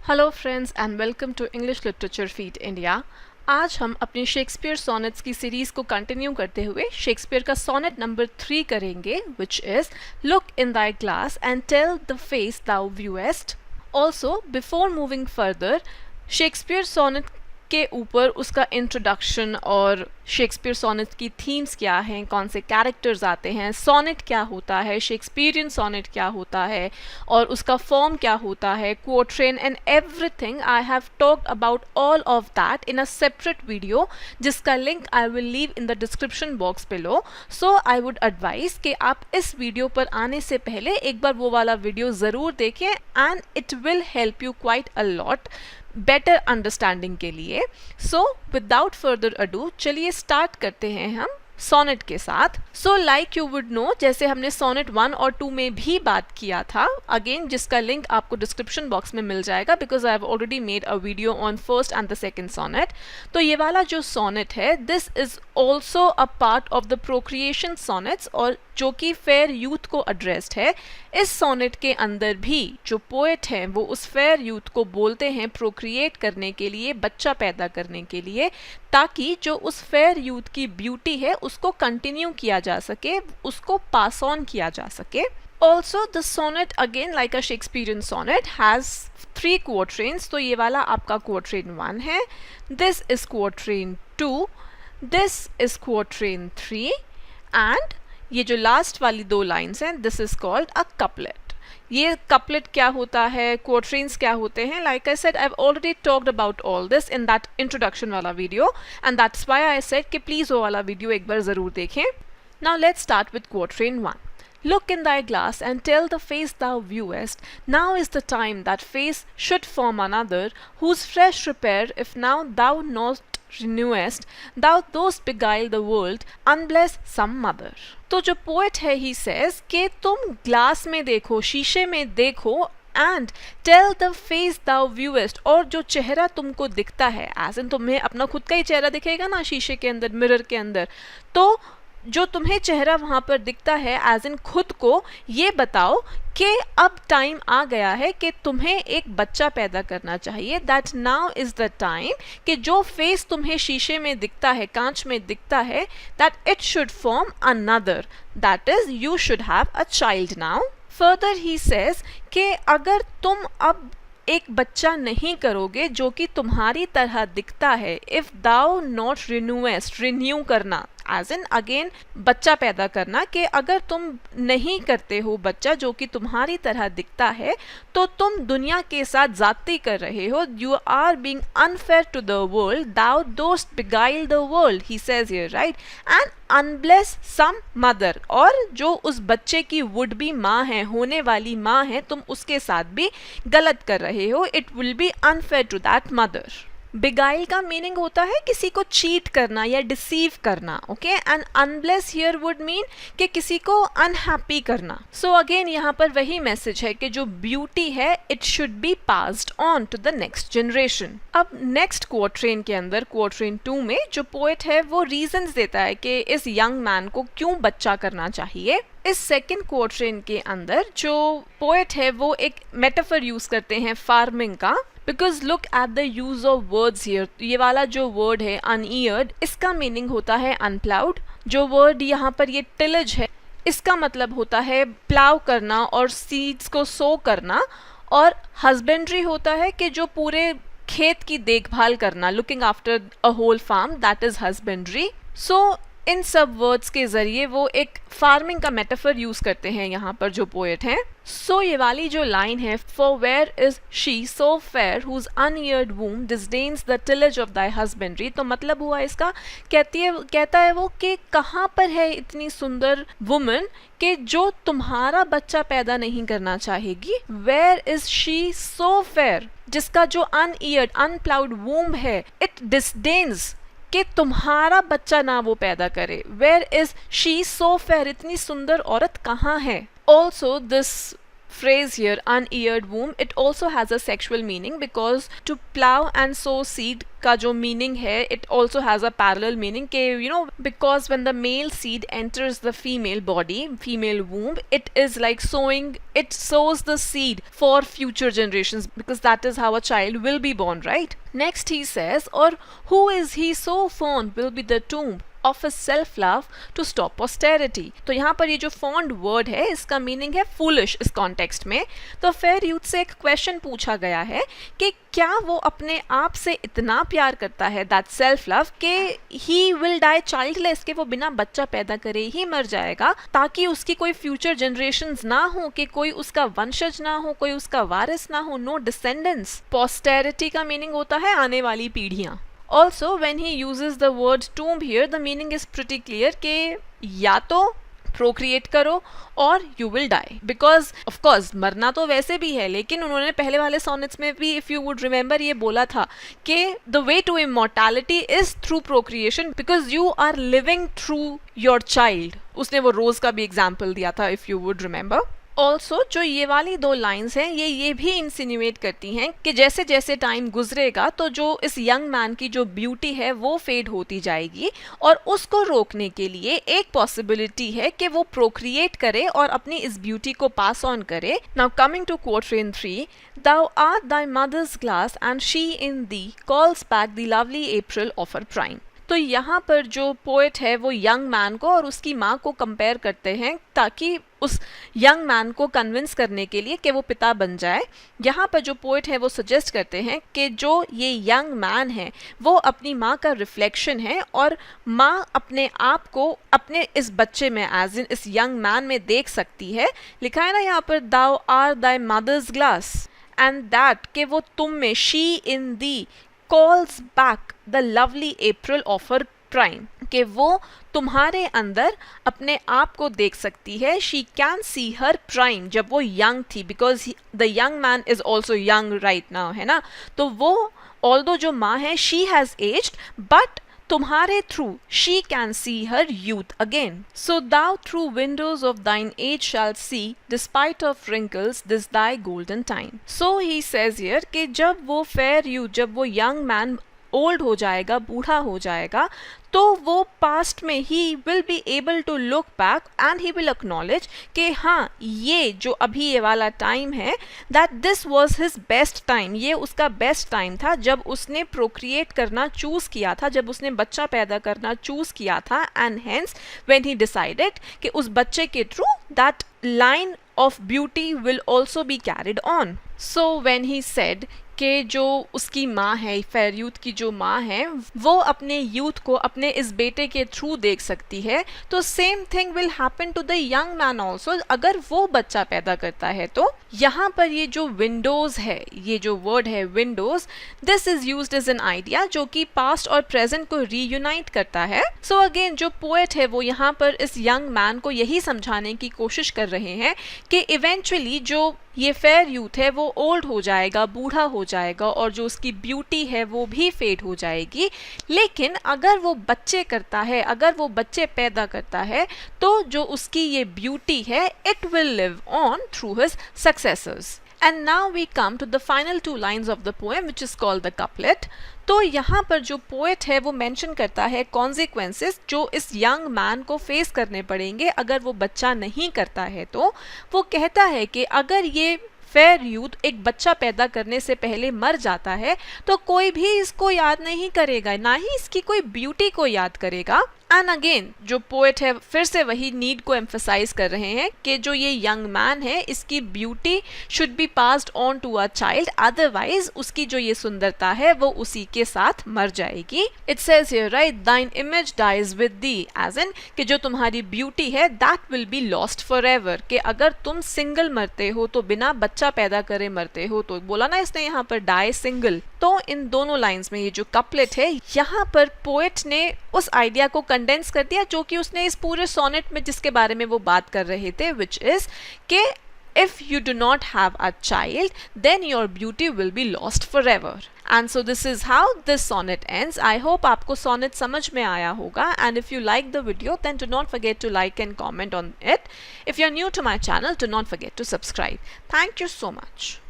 Hello friends and welcome to English literature feed India. आज हम अपनी शेक्सपियर सोनेट्स की सीरीज को कंटिन्यू करते हुए शेक्सपियर का सोनेट नंबर 3 करेंगे, which is look in thy glass and tell the face thou viewest. Also before moving further, Shakespeare sonnet के ऊपर उसका इंट्रोडक्शन और शेक्सपियर सोनेट की थीम्स क्या हैं, कौन से कैरेक्टर्स आते हैं, सोनेट क्या होता है, शेक्सपियरियन सोनेट क्या होता है और उसका फॉर्म क्या होता है, quatrain and everything. I have talked about all of that in a separate video जिसका link I will leave in the description box below. So I would advise कि आप इस वीडियो पर आने से पहले एक बार वो वाला वीडियो ज़रूर देखें and it will help you quite a lot better understanding के लिए। सो विदाउट फर्दर अडू चलिए स्टार्ट करते हैं हम सोनेट के साथ। So like you would know, जैसे हमने सोनेट 1 और 2 में भी बात किया था, अगेन जिसका लिंक आपको डिस्क्रिप्शन बॉक्स में मिल जाएगा because I have already made a video on first and the second sonnet. तो ये वाला जो सोनेट है, this is also a part of the procreation sonnets और जो कि फेयर यूथ को एड्रेस्ड है। इस सोनेट के अंदर भी जो पोएट हैं वो उस फेयर यूथ को बोलते हैं प्रोक्रिएट करने के लिए, बच्चा पैदा करने के लिए, ताकि जो उस फेयर यूथ की ब्यूटी है उसको कंटिन्यू किया जा सके, उसको पास ऑन किया जा सके। Also the sonnet again like a Shakespearean sonnet has 3 quatrains. तो ये वाला आपका क्वोट्रेन 1 है, this is quatrain 2, this is quatrain 3 and ये जो लास्ट वाली 2 लाइन्स हैं, this is called a couplet. ये कपलेट क्या होता है, क्वोट्रेन्स क्या होते हैं, like I said I have already talked about all this in that introduction वाला video and that's why I said कि प्लीज वो वाला वीडियो एक बार जरूर देखें। Now let's start with quatrain 1. Look in thy glass and tell the face thou viewest. Now is the time that face should form another, whose fresh repair if now thou not renewest, thou dost beguile the world, unbless some mother. तो जो poet है he says कि तुम glass में देखो, शीशे में देखो and tell the face thou व्यूएस्ट, और जो चेहरा तुमको दिखता है, एज इन तुम्हें अपना खुद का ही चेहरा दिखेगा ना शीशे के अंदर, मिरर के अंदर, तो जो तुम्हें चेहरा वहाँ पर दिखता है एज इन खुद को, ये बताओ कि अब टाइम आ गया है कि तुम्हें एक बच्चा पैदा करना चाहिए। That now is the time कि जो फेस तुम्हें शीशे में दिखता है, कांच में दिखता है, that it should form another, that is you should have a child now. Further he says कि अगर तुम अब एक बच्चा नहीं करोगे जो कि तुम्हारी तरह दिखता है, इफ दाउ नॉट रिन्यूएस्ट, रिन्यू करना एज इन अगेन बच्चा पैदा करना, कि अगर तुम नहीं करते हो बच्चा जो कि तुम्हारी तरह दिखता है तो तुम दुनिया के साथ जाती कर रहे हो, you are being unfair to the world, thou dost beguile the world, he says here, right, and unbless some mother, और जो उस बच्चे की वुड बी माँ है, होने वाली माँ है, तुम उसके साथ भी गलत कर रहे हो, it will be unfair to that mother. Beguile का मीनिंग होता है किसी को चीट करना या डिसीव करना, okay, and unbless here would mean कि किसी को अनहैप्पी करना। सो अगेन यहाँ पर वही मैसेज है कि जो ब्यूटी है it should be passed on to the next generation. अब नेक्स्ट क्वोट्रेन के अंदर, क्वोट्रेन 2 में जो पोएट है वो रीजंस देता है कि इस यंग मैन को क्यों बच्चा करना चाहिए। इस सेकेंड क्वोट्रेन के अंदर जो पोएट है वो एक मेटाफर यूज करते हैं फार्मिंग का, because look at the use of words here. ये वाला जो वर्ड है अनईयर्ड, इसका मीनिंग होता है अनप्लाउड। जो वर्ड यहाँ पर ये टिलेज है, इसका मतलब होता है प्लाव करना और सीड्स को सो करना, और हस्बेंड्री होता है कि जो पूरे खेत की देखभाल करना, looking after a whole farm, that is husbandry. So इन सब वर्ड्स के जरिए वो एक फार्मिंग का मेटाफर यूज करते हैं यहाँ पर जो पोएट हैं। सो ये वाली जो लाइन है, for where is she so fair whose uneared womb disdains the tillage of thy husbandry, तो मतलब हुआ इसका, कहता है वो कि कहाँ पर है इतनी सुंदर वुमन कि जो तुम्हारा बच्चा पैदा नहीं करना चाहेगी। Where is she so fair, जिसका जो अनईयर्ड अनप्लाउड वूम है, इट डिसडेन्स कि तुम्हारा बच्चा ना वो पैदा करे। Where is she so fair, इतनी सुंदर औरत कहाँ है। Also this phrase here, uneared womb, it also has a sexual meaning because to plow and sow seed का जो meaning है, it also has a parallel meaning के because when the male seed enters the female body, female womb, it is like sowing, it sows the seed for future generations because that is how a child will be born, right? Next he says, or who is he so fond will be the tomb of his self love to stop posterity. तो यहाँ पर ये जो fond word है इसका meaning है foolish इस context में. तो फेयर यूथ से एक क्वेश्चन पूछा गया है कि क्या वो अपने आप से इतना प्यार करता है, दैट सेल्फ लव, के ही विल डाई चाइल्डलेस, के वो बिना बच्चा पैदा करे ही मर जाएगा ताकि उसकी कोई फ्यूचर जनरेशंस ना हो, कि कोई उसका वंशज ना हो, कोई उसका वारिस ना हो, नो डिसेंडेंट्स. पोस्टेरिटी का मीनिंग होता है आने वाली पीढ़ियां. Also, when he uses the word tomb here, the meaning is pretty clear कि या तो प्रोक्रिएट करो और you will die, because of course मरना तो वैसे भी है, लेकिन उन्होंने पहले वाले सोनेट्स में भी, इफ यू वुड रिमेंबर, ये बोला था कि the way to immortality is through procreation because you are living through your child. उसने वो रोज का भी एग्जाम्पल दिया था, if you would remember. Also जो ये वाली दो लाइन्स हैं ये भी इंसिन्यूएट करती हैं कि जैसे जैसे टाइम गुजरेगा तो जो इस यंग मैन की जो ब्यूटी है वो फेड होती जाएगी, और उसको रोकने के लिए एक पॉसिबिलिटी है कि वो प्रोक्रिएट करे और अपनी इस ब्यूटी को पास ऑन करे. Now coming to quatrain 3, Thou art thy mother's glass and she in thee calls back the lovely April of her prime. तो यहाँ पर जो पोएट है वो यंग मैन को और उसकी माँ को कंपेयर करते हैं ताकि उस यंग मैन को कन्विंस करने के लिए कि वो पिता बन जाए. यहाँ पर जो पोएट है वो सजेस्ट करते हैं कि जो ये यंग मैन है वो अपनी माँ का रिफ्लेक्शन है और माँ अपने आप को अपने इस बच्चे में, एज इन इस यंग मैन में देख सकती है. लिखा है ना यहाँ पर, Thou art thy mother's glass and that, कि वो तुम में, she in thee calls back the lovely April of her prime, कि वो तुम्हारे अंदर अपने आप को देख सकती है. She can see her prime, जब वो यंग थी, because the young man is also young right now, है ना. तो वो ऑल्दो जो माँ है शी हैज एज्ड, बट तुम्हारे through she can see her youth again. So thou through windows of thine age shalt see, despite of wrinkles, this thy golden time. So he says here कि जब वो fair youth, जब वो young man old हो जाएगा, बूढ़ा हो जाएगा, तो वो पास्ट में ही will be able to look back and he will acknowledge कि हाँ ये जो अभी ये वाला टाइम है, that this was his best time, ये उसका बेस्ट टाइम था जब उसने प्रोक्रिएट करना चूज़ किया था, जब उसने बच्चा पैदा करना चूज़ किया था. And hence when he decided कि उस बच्चे के through that line of beauty will also be carried on. So when he said कि जो उसकी माँ है, फेयर यूथ की जो माँ है, वो अपने यूथ को अपने इस बेटे के थ्रू देख सकती है, तो same thing will happen to the young man also, अगर वो बच्चा पैदा करता है. तो यहाँ पर ये जो विंडोज़ है, ये जो वर्ड है windows, this is used as an idea जो कि पास्ट और प्रेजेंट को रीयूनाइट करता है. सो अगेन जो पोएट है वो यहाँ पर इस यंग मैन को यही समझाने की कोशिश कर रहे हैं कि इवेंचुअली जो ये फेयर यूथ है वो ओल्ड हो जाएगा, बूढ़ा हो जाएगा, और जो उसकी ब्यूटी है वो भी फेड हो जाएगी. लेकिन अगर वो बच्चे करता है, अगर वो बच्चे पैदा करता है, तो जो उसकी ये ब्यूटी है it will live on through his successors. And now we come to the final two lines of the poem, which is called the couplet. तो यहाँ पर जो पोएट है वो मेंशन करता है कॉन्सिक्वेंसेस जो इस यंग मैन को फेस करने पड़ेंगे अगर वो बच्चा नहीं करता है. तो वो कहता है कि अगर ये फेयर यूथ एक बच्चा पैदा करने से पहले मर जाता है तो कोई भी इसको याद नहीं करेगा, ना ही इसकी कोई ब्यूटी को याद करेगा. एंड अगेन जो पोएट है फिर से वही नीड को एम्फसाइज कर रहे हैं कि जो ये यंग मैन है इसकी beauty should be passed on to a child, otherwise उसकी जो ये सुंदरता है वो उसी के साथ मर जाएगी. It says here right, thine image dies with thee, as in कि जो तुम्हारी ब्यूटी है that will be lost for ever, कि अगर तुम सिंगल मरते हो तो बिना बच्चा पैदा करे मरते हो. तो बोला ना इसने यहाँ पर डाई सिंगल. तो इन दोनों लाइंस में ये जो कपलेट है यहाँ पर पोएट ने उस आइडिया को कंडेंस कर दिया जो कि उसने इस पूरे सोनेट में जिसके बारे में वो बात कर रहे थे, विच इज के if you do not have a child, then your beauty will be lost forever. And so this is how this sonnet ends. I hope आपको sonnet समझ में आया होगा. And if you like the video, then do not forget to like and comment on it. If you're new to my channel, do not forget to subscribe. Thank you so much.